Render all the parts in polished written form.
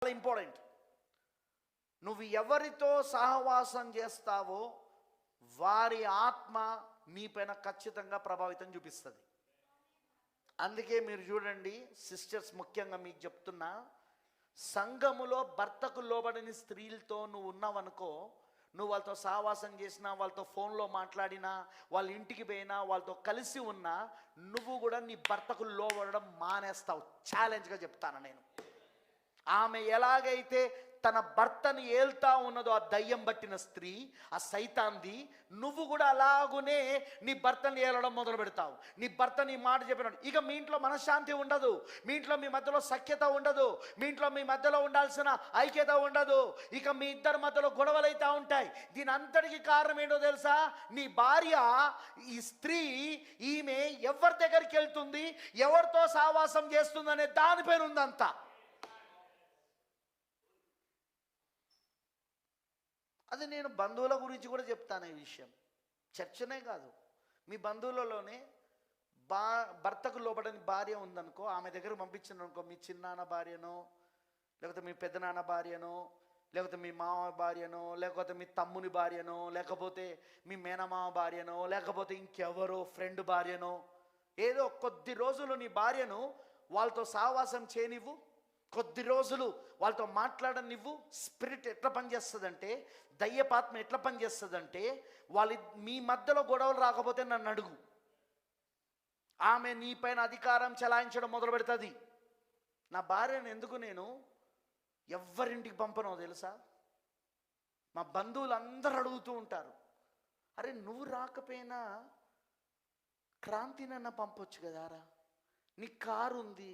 చాలా ఇంపార్టెంట్. నువ్వు ఎవరితో సహవాసం చేస్తావో వారి ఆత్మ నీపైన ఖచ్చితంగా ప్రభావితం చూపిస్తుంది. అందుకే మీరు చూడండి సిస్టర్స్, ముఖ్యంగా మీకు చెప్తున్నా, సంఘములో భర్తకు లోబడని స్త్రీలతో నువ్వు ఉన్నావనుకో, నువ్వు వాళ్ళతో సహవాసం చేసినా, వాళ్ళతో ఫోన్లో మాట్లాడినా, వాళ్ళ ఇంటికి పోయినా, వాళ్ళతో కలిసి ఉన్నా, నువ్వు కూడా నీ భర్తకు లోబడడం మానేస్తావు. ఛాలెంజ్గా చెప్తాను నేను. ఆమె ఎలాగైతే తన భర్తని ఏల్తా ఉన్నదో ఆ దయ్యం పట్టిన స్త్రీ, ఆ సైతాంది, నువ్వు కూడా అలాగునే నీ భర్తని ఏలడం మొదలు పెడతావు. నీ భర్త నీ మాట చెప్పినాడు, ఇక మీ ఇంట్లో మనశ్శాంతి ఉండదు, మీ ఇంట్లో మీ మధ్యలో సఖ్యత ఉండదు, మీ ఇంట్లో మీ మధ్యలో ఉండాల్సిన ఐక్యత ఉండదు, ఇక మీ ఇద్దరి మధ్యలో గొడవలు అవుతూ ఉంటాయి. దీని అంతటికి కారణం ఏంటో తెలుసా? నీ భార్య, ఈ స్త్రీ, ఈమె ఎవరి దగ్గరికి వెళ్తుంది, ఎవరితో సహవాసం చేస్తుంది అనే దానిపైన ఉందంతా. అది నేను బంధువుల గురించి కూడా చెప్తాను ఈ విషయం. చర్చనే కాదు, మీ బంధువులలోనే భర్తకు లోబడని భార్య ఉందనుకో, ఆమె దగ్గర పంపించిన అనుకో, మీ చిన్నాన్న భార్యనో, లేకపోతే మీ పెద్దనాన్న భార్యనో, లేకపోతే మీ మామ భార్యనో, లేకపోతే మీ తమ్ముని భార్యనో, లేకపోతే మీ మేనమామ భార్యనో, లేకపోతే ఇంకెవరో ఫ్రెండ్ భార్యనో, ఏదో కొద్ది రోజులు నీ భార్యను వాళ్ళతో సహవాసం చేయనివ్వు, కొద్ది రోజులు వాళ్ళతో మాట్లాడనివ్వు. స్పిరిట్ ఎట్లా పనిచేస్తుందంటే, దయ్యపాత్మ ఎట్లా పనిచేస్తుందంటే, మీ మధ్యలో గొడవలు రాకపోతే నన్ను అడుగు, ఆమె నీ పైన అధికారం చెలాయించడం మొదలు పెడుతుంది. నా భార్యను ఎందుకు నేను ఎవ్వరింటికి పంపనో తెలుసా? మా బంధువులు అందరూ అడుగుతూ ఉంటారు, అరే నువ్వు రాకపోయినా క్రాంతినన్నా పంపొచ్చు కదారా, నీ కారు ఉంది,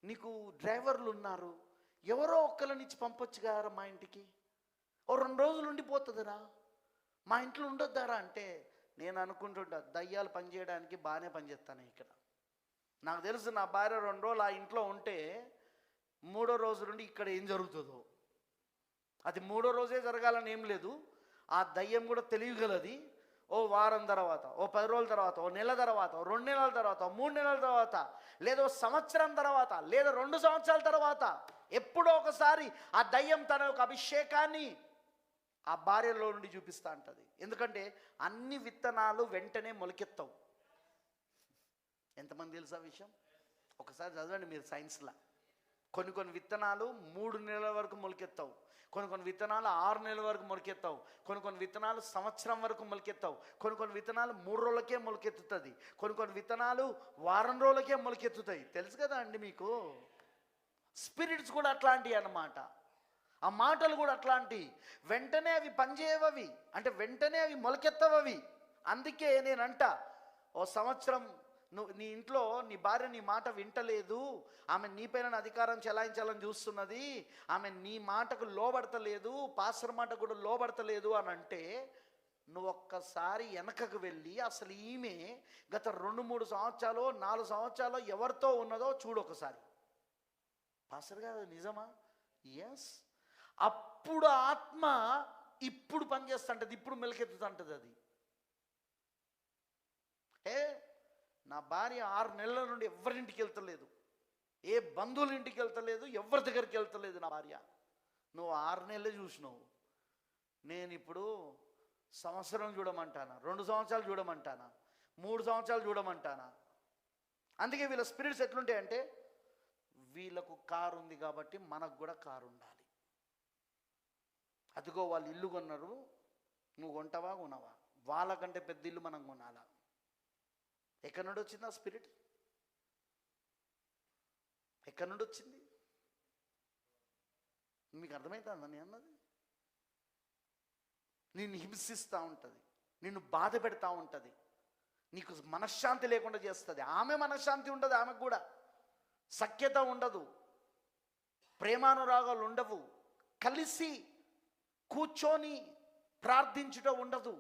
నీకు డ్రైవర్లు ఉన్నారు, ఎవరో ఒక్కరినిచ్చి పంపొచ్చు కదరా మా ఇంటికి, ఓ 2 రోజులు ఉండిపోతుందిరా, మా ఇంట్లో ఉండొద్దారా అంటే, నేను అనుకుంటుంటా, దయ్యాలు పనిచేయడానికి బాగానే పనిచేస్తాను ఇక్కడ. నాకు తెలుసు నా భార్య 2 రోజులు ఆ ఇంట్లో ఉంటే 3వ రోజు నుండి ఇక్కడ ఏం జరుగుతుందో. అది 3వ రోజే జరగాలని ఏం లేదు, ఆ దయ్యం కూడా తెలియగలది. ఓ వారం తర్వాత, ఓ 10 రోజుల తర్వాత, ఓ నెల తర్వాత, ఓ 2 నెలల తర్వాత, 3 నెలల తర్వాత, లేదా సంవత్సరం తర్వాత, లేదా 2 సంవత్సరాల తర్వాత, ఎప్పుడో ఒకసారి ఆ దయ్యం తన యొక్క అభిషేకాన్ని ఆ భార్యలో నుండి చూపిస్తూ ఉంటుంది. ఎందుకంటే అన్ని విత్తనాలు వెంటనే మొలకెత్తవు. ఎంతమంది తెలుసా విషయం? ఒకసారి చదవండి మీరు సైన్స్లో. కొన్ని విత్తనాలు 3 నెలల వరకు మొలకెత్తావు, కొన్ని విత్తనాలు 6 నెలల వరకు మొలకెత్తావు, కొన్ని విత్తనాలు సంవత్సరం వరకు మొలకెత్తావు, కొన్ని విత్తనాలు 3 రోజులకే మొలకెత్తుతుంది, కొన్ని విత్తనాలు వారం రోజులకే మొలకెత్తుతాయి. తెలుసు కదా అండి మీకు? స్పిరిట్స్ కూడా అట్లాంటివి అన్నమాట. ఆ మాటలు కూడా అట్లాంటివి. వెంటనే అవి పనిచేయవవి, అంటే వెంటనే అవి మొలకెత్తవవి. అందుకే నేనంట, ఓ సంవత్సరం నీ ఇంట్లో నీ భార్య నీ మాట వింటలేదు, ఆమె నీపైన అధికారం చెలాయించాలని చూస్తున్నది, ఆమె నీ మాటకు లోబడతలేదు, పాస్టర్ మాట కూడా లోబడతలేదు అని అంటే, నువ్వు ఒక్కసారి వెనకకు వెళ్ళి అసలు ఈమె గత 2-3 సంవత్సరాలు 4 సంవత్సరాలు ఎవరితో ఉన్నదో చూడు ఒకసారి. పాస్టర్ గారు నిజమా? ఎస్. అప్పుడు ఆత్మ ఇప్పుడు పనిచేస్తుంటుంది, ఇప్పుడు మెలకెత్తుతుంటుంది. అది నా భార్య 6 నెలల నుండి ఎవరింటికి వెళ్తలేదు, ఏ బంధువుల ఇంటికి వెళ్తలేదు, ఎవరి దగ్గరికి వెళ్తలేదు నా భార్య. నువ్వు 6 నెలలు చూసినావు, నేను ఇప్పుడు సంవత్సరం చూడమంటానా, 2 సంవత్సరాలు చూడమంటానా, 3 సంవత్సరాలు చూడమంటానా? అందుకే వీళ్ళ స్పిరిట్స్ ఎట్లుంటాయంటే, వీళ్ళకు కారు ఉంది కాబట్టి మనకు కూడా కారు ఉండాలి. అదిగో వాళ్ళు ఇల్లు కొన్నారు, నువ్వు కొంటావా కొనవా, వాళ్ళకంటే పెద్ద ఇల్లు మనం కొనాలా. ఎక్కడి నుండి వచ్చింది ఆ స్పిరిట్? ఎక్కడి నుండి వచ్చింది? మీకు అర్థమవుతుందా నేను అన్నది? నిన్ను హింసిస్తూ ఉంటుంది, నిన్ను బాధ పెడతా ఉంటుంది, నీకు మనశ్శాంతి లేకుండా చేస్తుంది. ఆమె మనశ్శాంతి ఉండదు, ఆమెకు కూడా సఖ్యత ఉండదు, ప్రేమానురాగాలు ఉండవు, కలిసి కూర్చొని ప్రార్థించుట ఉండదు,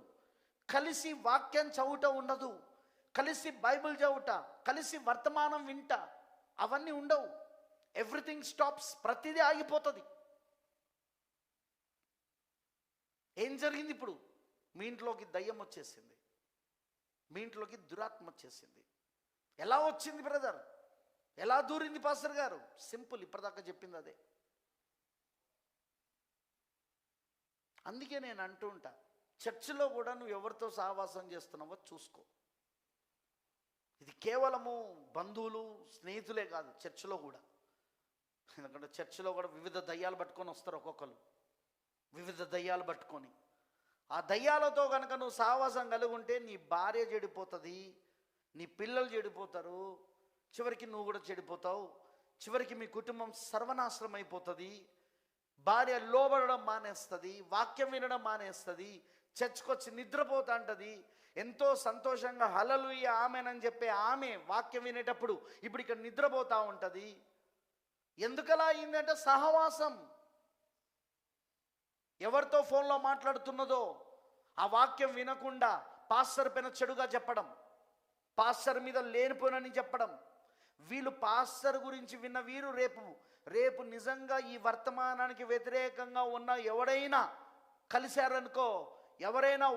కలిసి వాక్యం చదువుట ఉండదు, కలిసి బైబిల్ చదువుట, కలిసి వర్తమానం వింట, అవన్నీ ఉండవు. ఎవ్రీథింగ్ స్టాప్స్, ప్రతిదీ ఆగిపోతుంది. ఏం జరిగింది ఇప్పుడు? మీ ఇంట్లోకి దయ్యం వచ్చేసింది, మీ ఇంట్లోకి దురాత్మ వచ్చేసింది. ఎలా వచ్చింది బ్రదర్? ఎలా దూరింది పాస్టర్ గారు? సింపుల్, ఇప్పటిదాకా చెప్పింది అదే. అందుకే నేను అంటూ ఉంటా, చర్చిలో కూడా నువ్వు ఎవరితో సహవాసం చేస్తున్నావో చూసుకో. ఇది కేవలము బంధువులు స్నేహితులే కాదు, చర్చిలో కూడా. ఎందుకంటే చర్చిలో కూడా వివిధ దయ్యాలు పట్టుకొని వస్తారు ఒక్కొక్కరు, వివిధ దయ్యాలు పట్టుకొని. ఆ దయ్యాలతో కనుక నువ్వు సహవాసం కలిగి ఉంటే నీ భార్య చెడిపోతుంది, నీ పిల్లలు చెడిపోతారు, చివరికి నువ్వు కూడా చెడిపోతావు. చివరికి మీ కుటుంబం సర్వనాశనం అయిపోతుంది. భార్య లోబడడం మానేస్తుంది, వాక్యం వినడం మానేస్తుంది, చర్చకొచ్చి నిద్రపోతా అంటది. ఎంతో సంతోషంగా హల్లెలూయా ఆమేనని చెప్పే ఆమె వాక్యం వినేటప్పుడు ఇప్పుడు ఇక్కడ నిద్రపోతూ ఉంటుంది. ఎందుకలా అయిందంటే సహవాసం. ఎవరితో ఫోన్లో మాట్లాడుతున్నదో ఆ వాక్యం వినకుండా పాస్టర్ పైన చెడుగా చెప్పడం, పాస్టర్ మీద లేనిపోనని చెప్పడం. వీళ్ళు పాస్టర్ గురించి విన్న వీరు రేపు నిజంగా ఈ వర్తమానానికి వ్యతిరేకంగా ఉన్న ఎవడైనా కలిశారనుకో, ఎవరైనా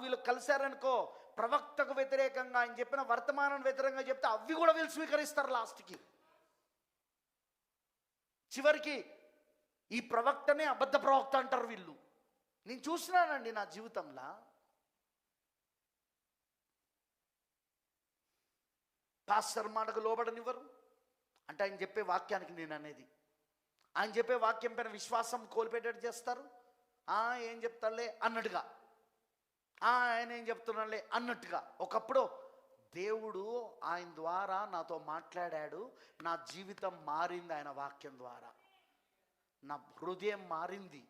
వీళ్ళు కలిశారనుకో, ప్రవక్తకు వ్యతిరేకంగా ఆయన చెప్పిన వర్తమానాన్ని వ్యతిరేకంగా చెప్తే అవి కూడా వీళ్ళు స్వీకరిస్తారు. లాస్ట్కి చివరికి ఈ ప్రవక్తనే అబద్ధ ప్రవక్త అంటారు వీళ్ళు. నేను చూసినానండి నా జీవితంలో. పాస్టర్ మాటకు లోబడనివ్వరు అంటే ఆయన చెప్పే వాక్యానికి నేను అనేది, ఆయన చెప్పే వాక్యం పైన విశ్వాసం కోల్పోయేటట్టు చేస్తారు. ఏం చెప్తాడులే అన్నట్టుగా, ఆయన ఏం చెప్తున్నాడులే అన్నట్టుగా. ఒకప్పుడు దేవుడు ఆయన ద్వారా నాతో మాట్లాడాడు, నా జీవితం మారింది ఆయన వాక్యం ద్వారా, నా హృదయం మారింది,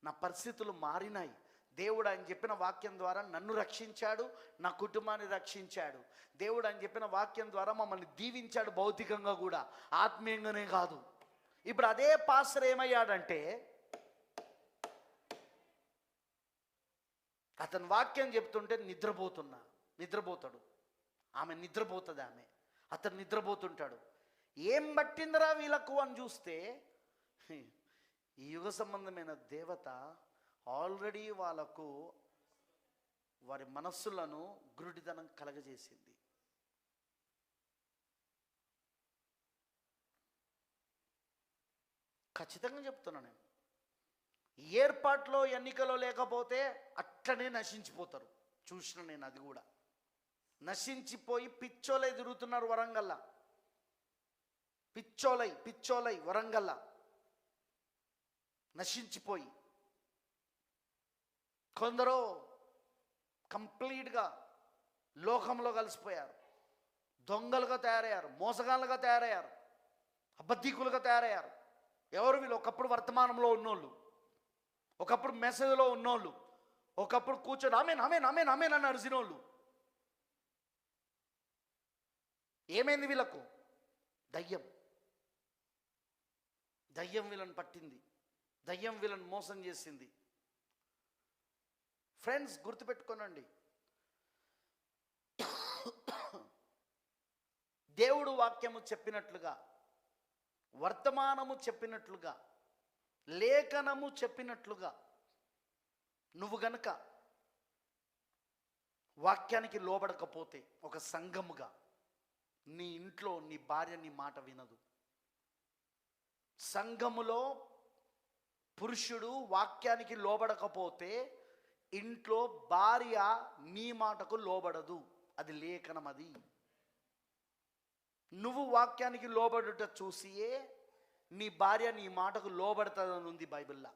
నా పరిస్థితులు మారినాయి. దేవుడు ఆయన చెప్పిన వాక్యం ద్వారా నన్ను రక్షించాడు, నా కుటుంబాన్ని రక్షించాడు. దేవుడు ఆయన చెప్పిన వాక్యం ద్వారా మమ్మల్ని దీవించాడు, భౌతికంగా కూడా, ఆత్మీయంగానే కాదు. ఇప్పుడు అదే పాస్టర్ ఏమయ్యాడంటే, అతను వాక్యం చెప్తుంటే నిద్రపోతాడు, ఆమె నిద్రపోతుంది, అతను నిద్రపోతుంటాడు. ఏం పట్టిందిరా వీళ్ళకు అని చూస్తే ఈ యుగ సంబంధమైన దేవత ఆల్రెడీ వాళ్ళకు వారి మనస్సులను గురుడితనం కలగజేసింది. ఖచ్చితంగా చెప్తున్నా నేను. ఏర్పాట్లో ఎన్నికలో లేకపోతే అట్లనే నశించిపోతారు. చూసిన నేను అది కూడా. నశించిపోయి పిచ్చోలై తిరుగుతున్నారు వరంగల్లా, పిచ్చోలై వరంగల్లా నశించిపోయి. కొందరు కంప్లీట్గా లోకంలో కలిసిపోయారు, దొంగలుగా తయారయ్యారు, మోసగాళ్ళుగా తయారయ్యారు, అబద్ధికులుగా తయారయ్యారు. ఎవరు వీళ్ళు? ఒకప్పుడు వర్తమానంలో ఉన్నోళ్ళు, ఒకప్పుడు మెసేజ్లో ఉన్నోళ్ళు, ఒకప్పుడు కూర్చొని ఆమెన్ అని అరిసినోళ్ళు. ఏమైంది వీళ్ళకు? దయ్యం వీళ్ళని పట్టింది, దయ్యం వీళ్ళని మోసం చేసింది. ఫ్రెండ్స్, గుర్తుపెట్టుకోనండి, దేవుడు వాక్యము చెప్పినట్లుగా, వర్తమానము చెప్పినట్లుగా, లేఖనము చెప్పినట్లుగా నువ్వు గనక వాక్యానికి లోబడకపోతే, ఒక సంఘముగా నీ ఇంట్లో నీ భార్య నీ మాట వినదు. సంఘములో పురుషుడు వాక్యానికి లోబడకపోతే ఇంట్లో భార్య నీ మాటకు లోబడదు. అది లేఖనం. అది నువ్వు వాక్యానికి లోబడుట చూసియే నీ భార్య నీ మాటకు లోబడుతుందని ఉంది బైబిల్లో.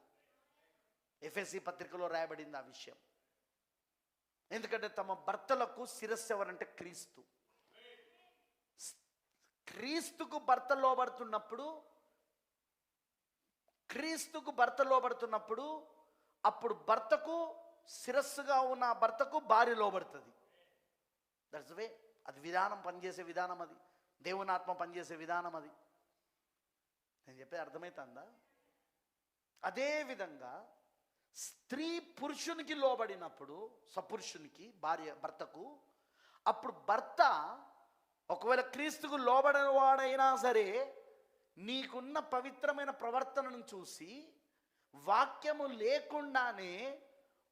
ఎఫెసీ పత్రికలో రాయబడింది ఆ విషయం. ఎందుకంటే తమ భర్తలకు శిరస్సు ఎవరంటే క్రీస్తు. క్రీస్తుకు భర్త లోబడుతున్నప్పుడు అప్పుడు భర్తకు శిరస్సుగా ఉన్న భర్తకు భార్య లోబడుతుంది. That's way. అది విధానం, పనిచేసే విధానం, అది దేవుని ఆత్మ పనిచేసే విధానం. అది నేను చెప్పేది అర్థమవుతుందా? అదే విధంగా స్త్రీ పురుషునికి లోబడినప్పుడు, సపురుషునికి, భర్తకు, అప్పుడు భర్త ఒకవేళ క్రీస్తుకు లోబడిన వాడైనా సరే నీకున్న పవిత్రమైన ప్రవర్తనను చూసి వాక్యము లేకుండానే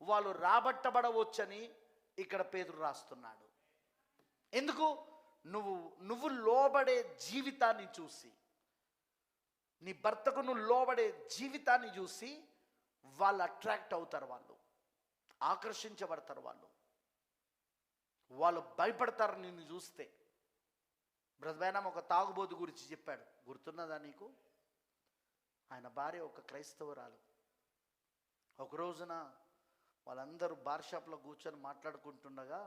వాళ్ళు రాబట్టబడవచ్చని ఇక్కడ పేతురు రాస్తున్నాడు. ఎందుకు? నువ్వు లోబడే జీవితాన్ని చూసి, నీ భర్తకు నువ్వు లోబడే జీవితాన్ని చూసి వాళ్ళు అట్రాక్ట్ అవుతారు, వాళ్ళు ఆకర్షించబడతారు, వాళ్ళు భయపడతారు నిన్ను చూస్తే. బ్రదర్ ఒక తాగుబోతు గురించి చెప్పాడు, గుర్తున్నదా నీకు? ఆయన భార్య ఒక క్రైస్తవురాలు. ఒక రోజున వాళ్ళందరూ బార్ షాప్లో కూర్చొని మాట్లాడుకుంటుండగా,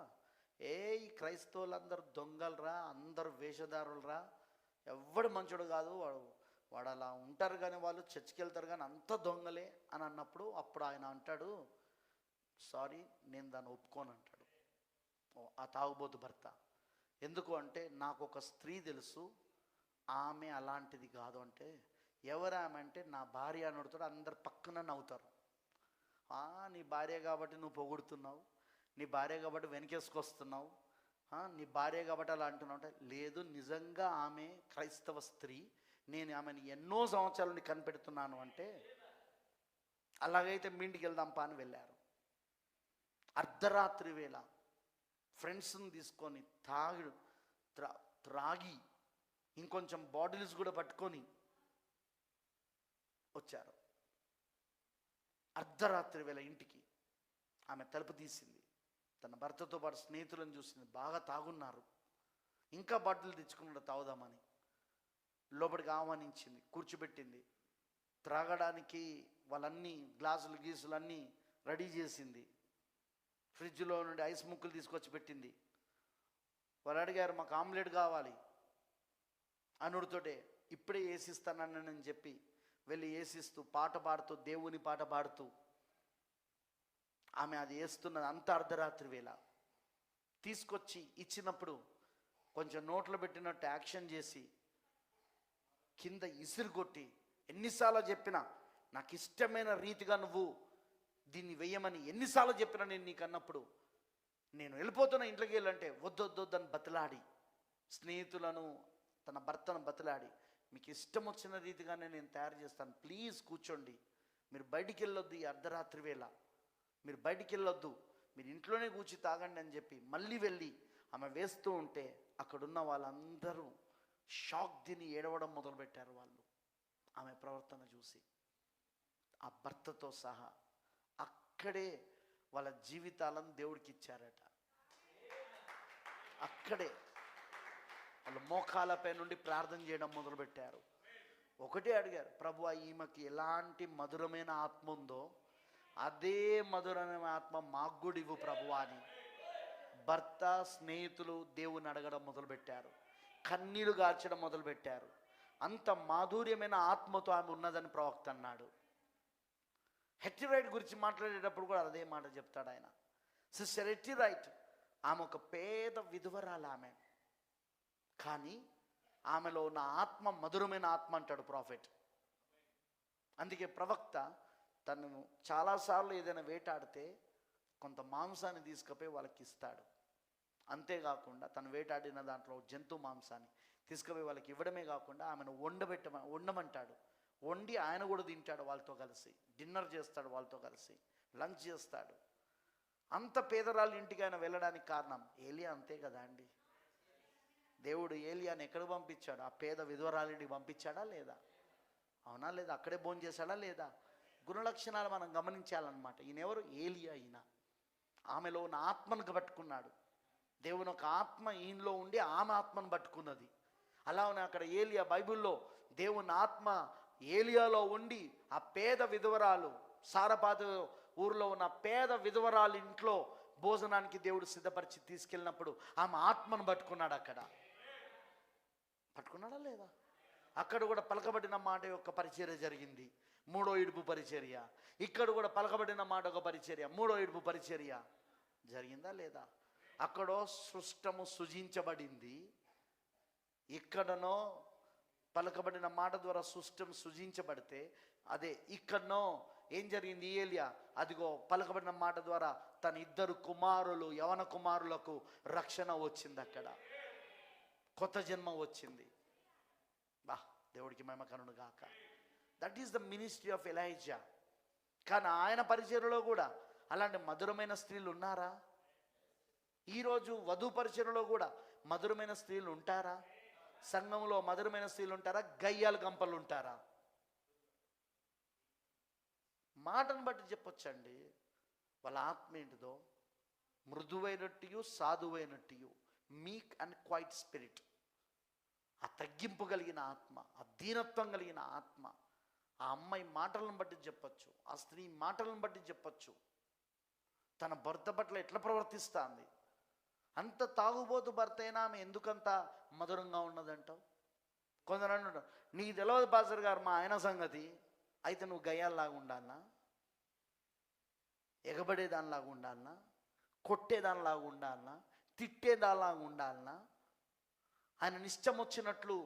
ఈ క్రైస్తవులందరూ దొంగలరా, అందరూ వేషధారులరా, ఎవ్వడు మంచోడు కాదు, వాడు అలా ఉంటారు కానీ వాళ్ళు చర్చికి వెళ్తారు కానీ అంత దొంగలే అని అన్నప్పుడు, అప్పుడు ఆయన అంటాడు, సారీ నేను దాన్ని ఒప్పుకోను అంటాడు ఆ తాగుబోతు భర్త. ఎందుకు అంటే, నాకు ఒక స్త్రీ తెలుసు, ఆమె అలాంటిది కాదు అంటే. ఎవరు ఆమె అంటే, నా భార్య అని అడుగుతాడు. అందరు పక్కన నవ్వుతారు. నీ భార్య కాబట్టి నువ్వు పొగుడుతున్నావు, నీ భార్య కాబట్టి వెనకేసుకొస్తున్నావు, నీ భార్య కాబట్టి అలా అంటున్నావు అంటే, లేదు నిజంగా ఆమె క్రైస్తవ స్త్రీ, నేను ఆమెను ఎన్నో సంవత్సరాల నుండి కనిపెడుతున్నాను అంటే, అలాగైతే మీ ఇంటికి వెళ్దాంపా అని వెళ్ళారు. అర్ధరాత్రి వేళ ఫ్రెండ్స్ని తీసుకొని త్రాగి ఇంకొంచెం బాటిల్స్ కూడా పట్టుకొని వచ్చారు. అర్ధరాత్రి వేళ ఇంటికి ఆమె తలుపు తీసింది. తన భర్తతో పాటు స్నేహితులను చూసింది, బాగా తాగున్నారు, ఇంకా బాటిల్ తెచ్చుకున్నాడు తాగుదామని. లోపలికి ఆహ్వానించింది, కూర్చోబెట్టింది, త్రాగడానికి వాళ్ళన్నీ గ్లాసులు గీసులు అన్నీ రెడీ చేసింది. ఫ్రిడ్జ్లో నుండి ఐస్ ముక్కలు తీసుకొచ్చి పెట్టింది. వాళ్ళు అడిగారు, మాకు ఆమ్లెట్ కావాలి అనుడితోటే. ఇప్పుడే వేసిస్తానని చెప్పి వెళ్ళి వేసిస్తూ పాట పాడుతూ, దేవుని పాట పాడుతూ ఆమె అది వేస్తున్నది. అంత అర్ధరాత్రి వేళ తీసుకొచ్చి ఇచ్చినప్పుడు కొంచెం నోట్లో పెట్టినట్టు యాక్షన్ చేసి కింద ఇసురు కొట్టి, ఎన్నిసార్లు చెప్పినా నాకు ఇష్టమైన రీతిగా నువ్వు దీన్ని వెయ్యమని ఎన్నిసార్లు చెప్పినా నేను నీకు అన్నప్పుడు, నేను వెళ్ళిపోతున్న ఇంట్లోకి వెళ్ళంటే వద్దొద్దని బతిలాడి, స్నేహితులను తన భర్తను బతిలాడి, మీకు ఇష్టం వచ్చిన రీతిగానే నేను తయారు చేస్తాను, ప్లీజ్ కూర్చోండి, మీరు బయటికి వెళ్ళొద్దు, ఈ అర్ధరాత్రి వేళ మీరు బయటికి వెళ్ళొద్దు, మీరు ఇంట్లోనే కూర్చి తాగండి అని చెప్పి మళ్ళీ వెళ్ళి ఆమె వేస్తూ ఉంటే, అక్కడున్న వాళ్ళందరూ షాక్ తిని ఏడవడం మొదలుపెట్టారు. వాళ్ళు ఆమె ప్రవర్తన చూసి, ఆ భర్తతో సహా అక్కడే వాళ్ళ జీవితాలను దేవుడికి ఇచ్చారట. అక్కడే వాళ్ళు మోకాలపై నుండి ప్రార్థన చేయడం మొదలుపెట్టారు. ఒకటే అడిగారు, ప్రభువా ఈమెకి ఎలాంటి మధురమైన ఆత్మ ఉందో అదే మధురమైన ఆత్మ మాకు కూడా ఇవ్వు ప్రభువా అని భర్త స్నేహితులు దేవుని అడగడం మొదలుపెట్టారు. కన్నీళ్లు గార్చడం మొదలుపెట్టారు. అంత మాధుర్యమైన ఆత్మతో ఆమె ఉన్నదని ప్రవక్త అన్నాడు. హెట్టి రైట్ గురించి మాట్లాడేటప్పుడు కూడా అదే మాట చెప్తాడు ఆయన. సిస్టర్ హెట్టి రైట్, ఆమె ఒక పేద విధవరాలు ఆమె, కానీ ఆమెలో ఉన్న ఆత్మ మధురమైన ఆత్మ అంటాడు ప్రాఫెట్. అందుకే ప్రవక్త తనను చాలాసార్లు ఏదైనా వేటాడితే కొంత మాంసాన్ని తీసుకుపోయి వాళ్ళకి ఇస్తాడు. అంతేకాకుండా తను వేటాడిన దాంట్లో జంతు మాంసాన్ని తీసుకుపోయి వాళ్ళకి ఇవ్వడమే కాకుండా ఆమెను వండమంటాడు. వండి ఆయన కూడా తింటాడు వాళ్ళతో కలిసి, డిన్నర్ చేస్తాడు వాళ్ళతో కలిసి, లంచ్ చేస్తాడు. అంత పేదరాళ్ళ ఇంటికి ఆయన వెళ్ళడానికి కారణం ఏలియా, అంతే కదా అండి. దేవుడు ఏలియాని ఎక్కడికి పంపించాడు? ఆ పేద విధవరాలింటికి పంపించాడా లేదా? అవునా లేదా? అక్కడే భోజనం చేశాడా లేదా? గుణలక్షణాలు మనం గమనించాలన్నమాట. ఈయన ఎవరు? ఏలియా. ఈయన ఆమెలో ఉన్న ఆత్మను పట్టుకున్నాడు. దేవుని ఒక ఆత్మ ఈయనలో ఉండి ఆమె ఆత్మను పట్టుకున్నది. అలా ఉన్న అక్కడ ఏలియా, బైబిల్లో దేవుని ఆత్మ ఏలియాలో ఉండి ఆ పేద విధవరాలు, సారపాత ఊరిలో ఉన్న పేద విధవరాలు ఇంట్లో భోజనానికి దేవుడు సిద్ధపరిచి తీసుకెళ్ళినప్పుడు ఆమె ఆత్మను పట్టుకున్నాడు. అక్కడ పట్టుకున్నాడా లేదా? అక్కడ కూడా పలకబడిన మాట యొక్క పరిచర్య జరిగింది, మూడో ఇడుపు పరిచర్య. ఇక్కడ కూడా పలకబడిన మాట ఒక పరిచర్య, మూడో ఇడుపు పరిచర్య జరిగిందా లేదా? అక్కడో సృష్టము సృజించబడింది, ఇక్కడనో పలకబడిన మాట ద్వారా సృష్టం సృజించబడితే, అదే ఇక్కడనో ఏం జరిగింది? ఏలియా అదిగో పలకబడిన మాట ద్వారా తన ఇద్దరు కుమారులు, యవన కుమారులకు రక్షణ వచ్చింది. అక్కడ కొత్త జన్మ వచ్చింది. బా, దేవుడికి మహిమ కలుగును గాక. That is the ministry of Elijah. కానీ ఆయన పరిచర్యలో కూడా అలాంటి మధురమైన స్త్రీలు ఉన్నారా? ఈరోజు వధు పరిచర్యలో కూడా మధురమైన స్త్రీలు ఉంటారా? సంఘంలో మధురమైన స్త్రీలు ఉంటారా? గయ్యాలు గంపలు ఉంటారా? మాటను బట్టి చెప్పొచ్చండి వాళ్ళ ఆత్మ ఏంటిదో. మృదువైనట్టు సాధువైనట్టు, మీక్ అండ్ క్వైట్ స్పిరిట్. ఆ తగ్గింపు కలిగిన ఆత్మ, ఆ దీనత్వం కలిగిన ఆత్మ. ఆ అమ్మాయి మాటలను బట్టి చెప్పచ్చు, ఆ స్త్రీ మాటలను బట్టి చెప్పచ్చు తన భర్త పట్ల ఎట్లా ప్రవర్తిస్తుంది. అంత తాగుబోతు భర్త అయినా ఆమె ఎందుకంత మధురంగా ఉన్నదంటావు? కొందరు అంటారు, నీకు తెలియదు పాస్టర్ గారు మా ఆయన సంగతి. అయితే నువ్వు గయ్యాల్లాగా ఉండాలనా, ఎగబడేదానిలాగా ఉండాలనా, కొట్టేదానిలాగా ఉండాలనా, తిట్టేదానిలాగా ఉండాలనా, ఆయన ఇష్టం వచ్చినట్లు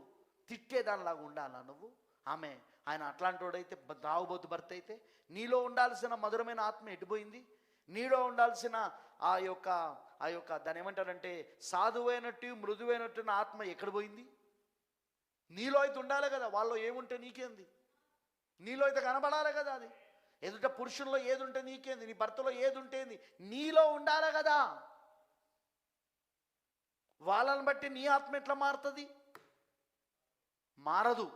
తిట్టేదానిలాగా ఉండాలా నువ్వు? ఆమె ఆయన అట్లాంటి వాడైతే, తాగుబోతు భర్త అయితే నీలో ఉండాల్సిన మధురమైన ఆత్మ ఎటుపోయింది? నీలో ఉండాల్సిన ఆ యొక్క దాని ఏమంటారంటే సాధువైనట్టు మృదువైనట్టు ఆత్మ ఎక్కడ పోయింది? నీలో అయితే ఉండాలి కదా. వాళ్ళు ఏముంటే నీకేంది? నీలో అయితే కనబడాలి కదా. అది ఎదుట పురుషుల్లో ఏది ఉంటే నీకేంది? నీ భర్తలో ఏది ఉంటేంది? నీలో ఉండాలి కదా. వాళ్ళని బట్టి నీ ఆత్మ ఎట్లా మారుతుంది? మారదు.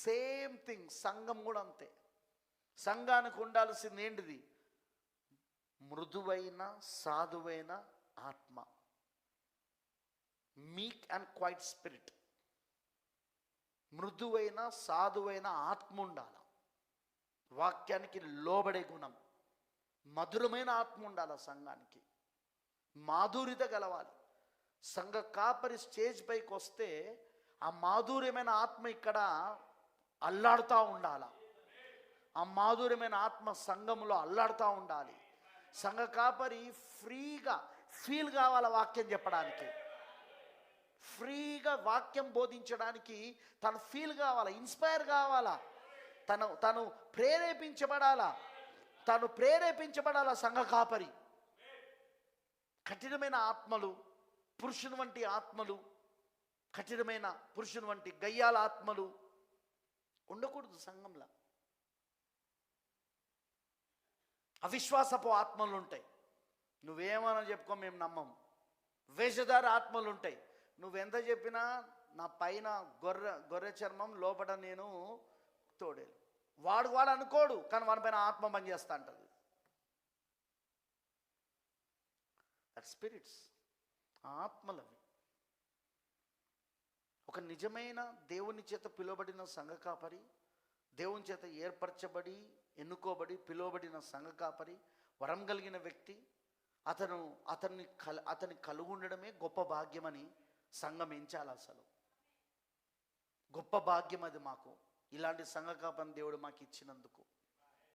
సేమ్ థింగ్ సంఘం కూడా అంతే. సంఘానికి ఉండాల్సింది ఏంటిది? మృదువైన సాధువైన ఆత్మ, మీక్ అండ్ క్వైట్ స్పిరిట్. మృదువైన సాధువైన ఆత్మ ఉండాలి. వాక్యానికి లోబడే గుణం, మధురమైన ఆత్మ ఉండాలి. సంఘానికి మాధుర్యత గలవాలి. సంఘ కాపరి స్టేజ్ పైకి వస్తే ఆ మాధుర్యమైన ఆత్మ ఇక్కడ అల్లాడుతూ ఉండాలి. ఆ మాధుర్యమైన ఆత్మ సంఘంలో అల్లాడుతూ ఉండాలి. సంఘ కాపరి ఫ్రీగా ఫీల్ కావాలి వాక్యం చెప్పడానికి, ఫ్రీగా వాక్యం బోధించడానికి తను ఫీల్ కావాలా, ఇన్స్పైర్ కావాలా, తను ప్రేరేపించబడాలా. సంఘ కాపరి కఠినమైన ఆత్మలు, పురుషుని వంటి ఆత్మలు, కఠినమైన పురుషుని వంటి గయ్యాల ఆత్మలు ఉండకూడదు సంఘంలో. అవిశ్వాసపు ఆత్మలు ఉంటాయి. నువ్వేమన్నా చెప్పుకో, మేము నమ్మం. వేషధార ఆత్మలు ఉంటాయి. నువ్వెంత చెప్పినా నా పైన గొర్రె చర్మం, లోపల నేను తోడేలు. వాడు అనుకోడు, కానీ వాడి పైన ఆత్మ పనిచేస్తా అంటది. దట్ స్పిరిట్స్, ఆత్మలవి. ఒక నిజమైన దేవుని చేత పిలువబడిన సంఘ కాపరి, దేవుని చేత ఏర్పరచబడి ఎన్నుకోబడి పిలువబడిన సంఘ కాపరి, వరం కలిగిన వ్యక్తి, అతన్ని కలిగి ఉండడమే గొప్ప భాగ్యమని సంఘం ఎంచాలి. అసలు గొప్ప భాగ్యం అది మాకు. ఇలాంటి సంఘ కాపరిని దేవుడు మాకు ఇచ్చినందుకు